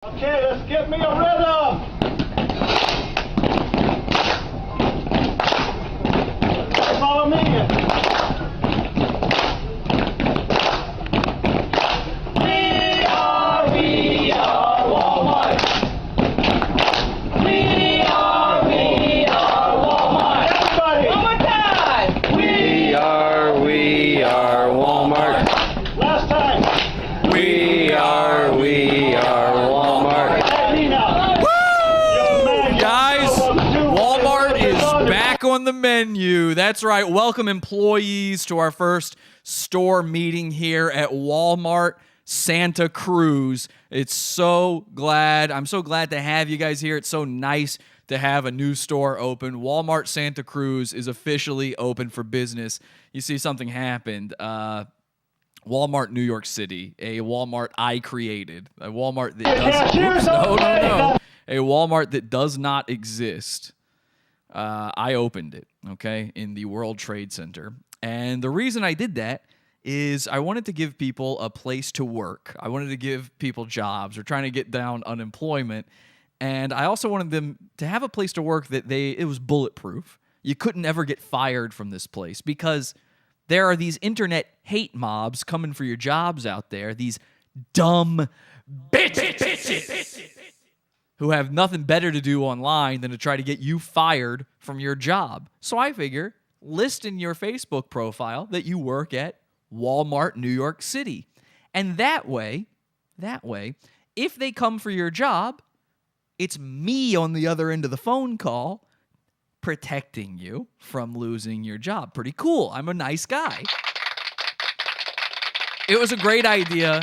Okay, let's get me a rhythm. Follow me. We are Walmart. We are Walmart. Everybody. One more time. We are Walmart. Last time. We are Walmart. Guys, Walmart is back on the menu. That's right. Welcome, employees, to our first store meeting here at Walmart Santa Cruz. I'm so glad to have you guys here. It's so nice to have a new store open. Walmart Santa Cruz is officially open for business. You see, something happened. Walmart New York City, a Walmart I created, a Walmart that a Walmart that does not exist. I opened it, okay, in the World Trade Center. And the reason I did that is I wanted to give people a place to work. I wanted to give people jobs. We're trying to get down unemployment. And I also wanted them to have a place to work that it was bulletproof. You couldn't ever get fired from this place because there are these internet hate mobs coming for your jobs out there, these dumb bitches who have nothing better to do online than to try to get you fired from your job. So I figure, list in your Facebook profile that you work at Walmart, New York City. And that way, if they come for your job, it's me on the other end of the phone call protecting you from losing your job. Pretty cool. I'm a nice guy. It was a great idea.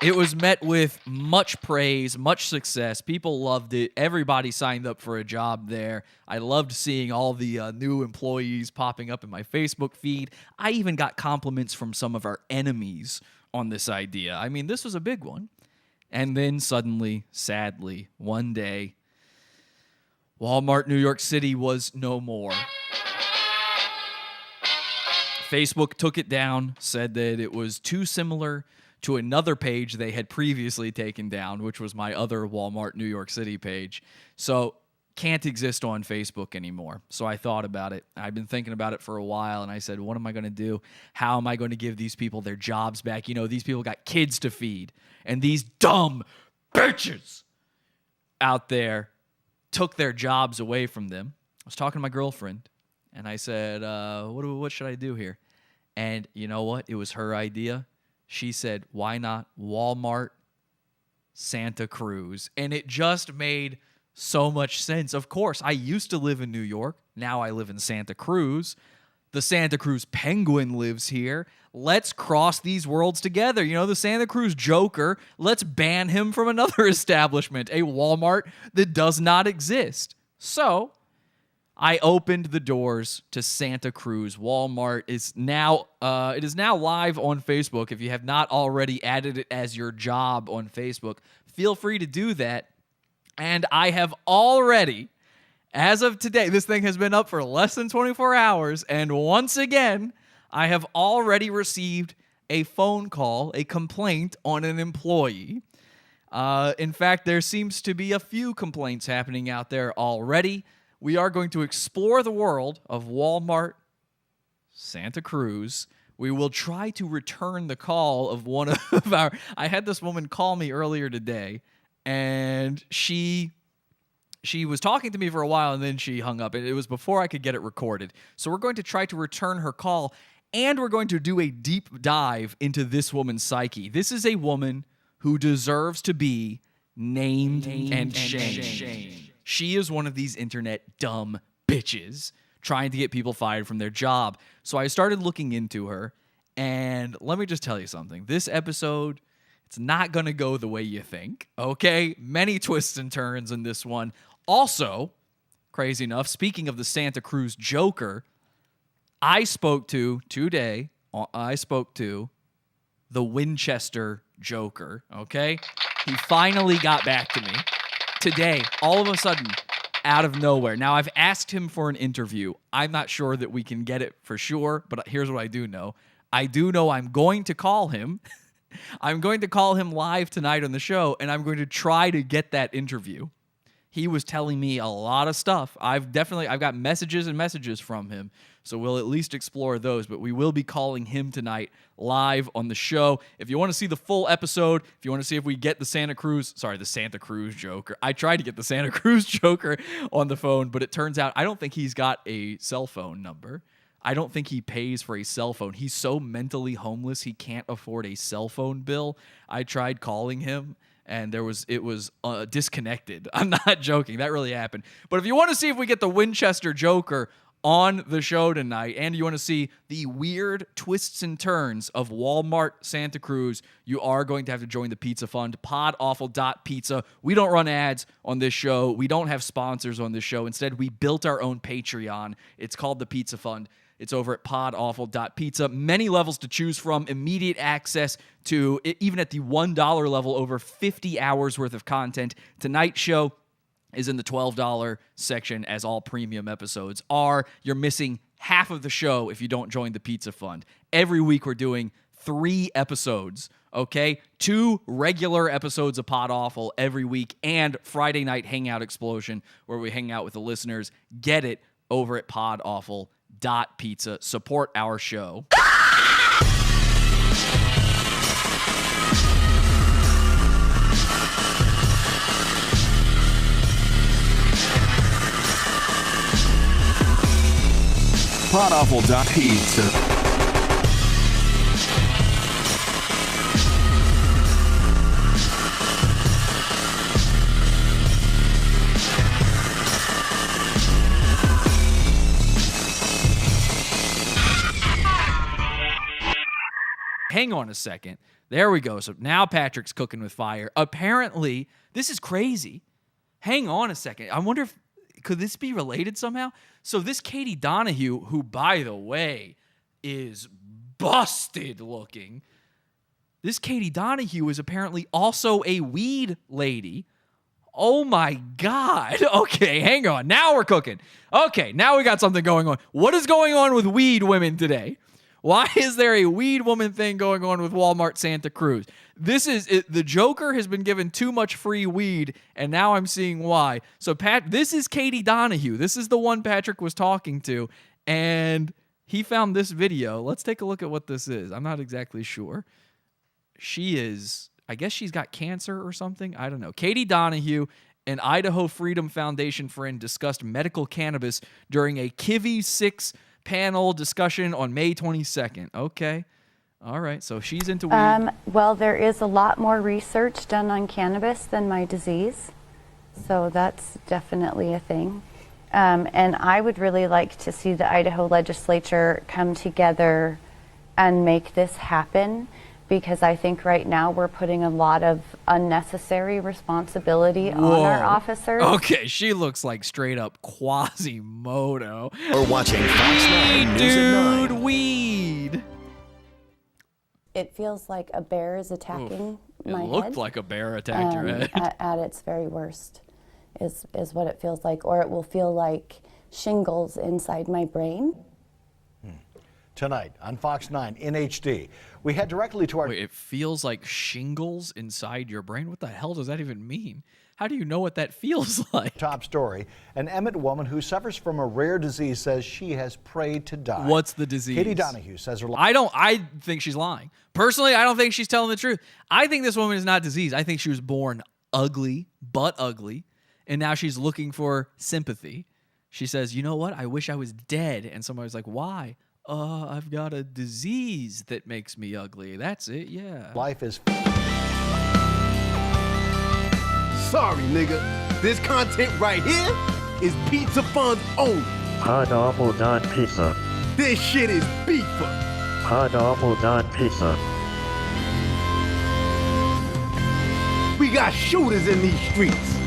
It was met with much praise, much success. People loved it. Everybody signed up for a job there. I loved seeing all the new employees popping up in my Facebook feed. I even got compliments from some of our enemies on this idea. I mean, this was a big one. And then suddenly, sadly, one day, Walmart New York City was no more. Facebook took it down, said that it was too similar to another page they had previously taken down, which was my other Walmart New York City page. So can't exist on Facebook anymore. So I thought about it. I've been thinking about it for a while, and I said, what am I going to do? How am I going to give these people their jobs back? You know, these people got kids to feed, and these dumb bitches out there took their jobs away from them. I was talking to my girlfriend, and I said, what should I do here? And you know what? It was her idea. She said, why not Walmart Santa Cruz? And it just made so much sense. Of course, I used to live in New York. Now I live in Santa Cruz. The Santa Cruz Penguin lives here. Let's cross these worlds together. You know, the Santa Cruz Joker, let's ban him from another establishment, a Walmart that does not exist. So I opened the doors to Santa Cruz. Walmart is now it is now live on Facebook. If you have not already added it as your job on Facebook, feel free to do that. And I have already, as of today, this thing has been up for less than 24 hours, and once again, I have already received a phone call, a complaint on an employee. In fact, there seems to be a few complaints happening out there already. We are going to explore the world of Walmart Santa Cruz. We will try to return the call of one of our... I had this woman call me earlier today, and she was talking to me for a while, and then she hung up. It was before I could get it recorded. So we're going to try to return her call, and we're going to do a deep dive into this woman's psyche. This is a woman who deserves to be named and shamed. She is one of these internet dumb bitches trying to get people fired from their job. So I started looking into her, and let me just tell you something. This episode, it's not going to go the way you think, okay? Many twists and turns in this one. Also, crazy enough, speaking of the Santa Cruz Joker, I spoke to the Winchester Joker, okay? He finally got back to me today, all of a sudden, out of nowhere. Now, I've asked him for an interview. I'm not sure that we can get it for sure, but here's what I do know. I do know I'm going to call him I'm going to call him live tonight on the show, and I'm going to try to get that interview. He was telling me a lot of stuff. I've got messages and messages from him, so we'll at least explore those. But we will be calling him tonight live on the show. If you want to see the full episode, if you want to see if we get the Santa Cruz Joker. I tried to get the Santa Cruz Joker on the phone, but it turns out I don't think he's got a cell phone number. I don't think he pays for a cell phone. He's so mentally homeless, he can't afford a cell phone bill. I tried calling him, and it was disconnected. I'm not joking. That really happened. But if you want to see if we get the Winchester Joker on the show tonight, and you want to see the weird twists and turns of Walmart Santa Cruz, you are going to have to join the Pizza Fund, podawful.pizza. We don't run ads on this show. We don't have sponsors on this show. Instead, we built our own Patreon. It's called the Pizza Fund. It's over at podawful.pizza. Many levels to choose from, immediate access to, even at the $1 level, over 50 hours worth of content. Tonight's show is in the $12 section, as all premium episodes are. You're missing half of the show if you don't join the Pizza Fund. Every week we're doing 3 episodes, okay? 2 regular episodes of Pod Awful every week, and Friday Night Hangout Explosion, where we hang out with the listeners. Get it over at podawful.pizza. Support our show. podawful.pizza. Hang on a second. There we go. So now Patrick's cooking with fire. Apparently, this is crazy. Hang on a second. I wonder if could this be related somehow? So this Katie Donahue, who, by the way, is busted looking, this Katie Donahue is apparently also a weed lady. Oh my God. Okay, hang on. Now we're cooking. Okay, now we got something going on. What is going on with weed women today? Why is there a weed woman thing going on with Walmart Santa Cruz? The Joker has been given too much free weed, and now I'm seeing why. So, this is Katie Donahue. This is the one Patrick was talking to, and he found this video. Let's take a look at what this is. I'm not exactly sure. I guess she's got cancer or something. I don't know. Katie Donahue, an Idaho Freedom Foundation friend, discussed medical cannabis during a Kivy 6 panel discussion on May 22nd. Okay. All right. So she's into weed. Well, there is a lot more research done on cannabis than my disease. So that's definitely a thing. And I would really like to see the Idaho legislature come together and make this happen, because I think right now we're putting a lot of unnecessary responsibility on our officers. Okay, she looks like straight up Quasimodo. Or watching Fox 9 News at 9. Weed. It feels like a bear is attacking my head. It looked like a bear attacked your head. At its very worst is what it feels like. Or it will feel like shingles inside my brain. Tonight on Fox 9 in HD, we head directly to our... Wait, it feels like shingles inside your brain? What the hell does that even mean? How do you know what that feels like? Top story. An Emmett woman who suffers from a rare disease says she has prayed to die. What's the disease? Katie Donahue says her... I think she's lying. Personally, I don't think she's telling the truth. I think this woman is not diseased. I think she was born ugly, but ugly, and now she's looking for sympathy. She says, you know what? I wish I was dead. And somebody's like, why? I've got a disease that makes me ugly. That's it, yeah. Life is... Sorry, nigga. This content right here is Pizza Fund's own. podawful.pizza. This shit is beefer. podawful.pizza. We got shooters in these streets.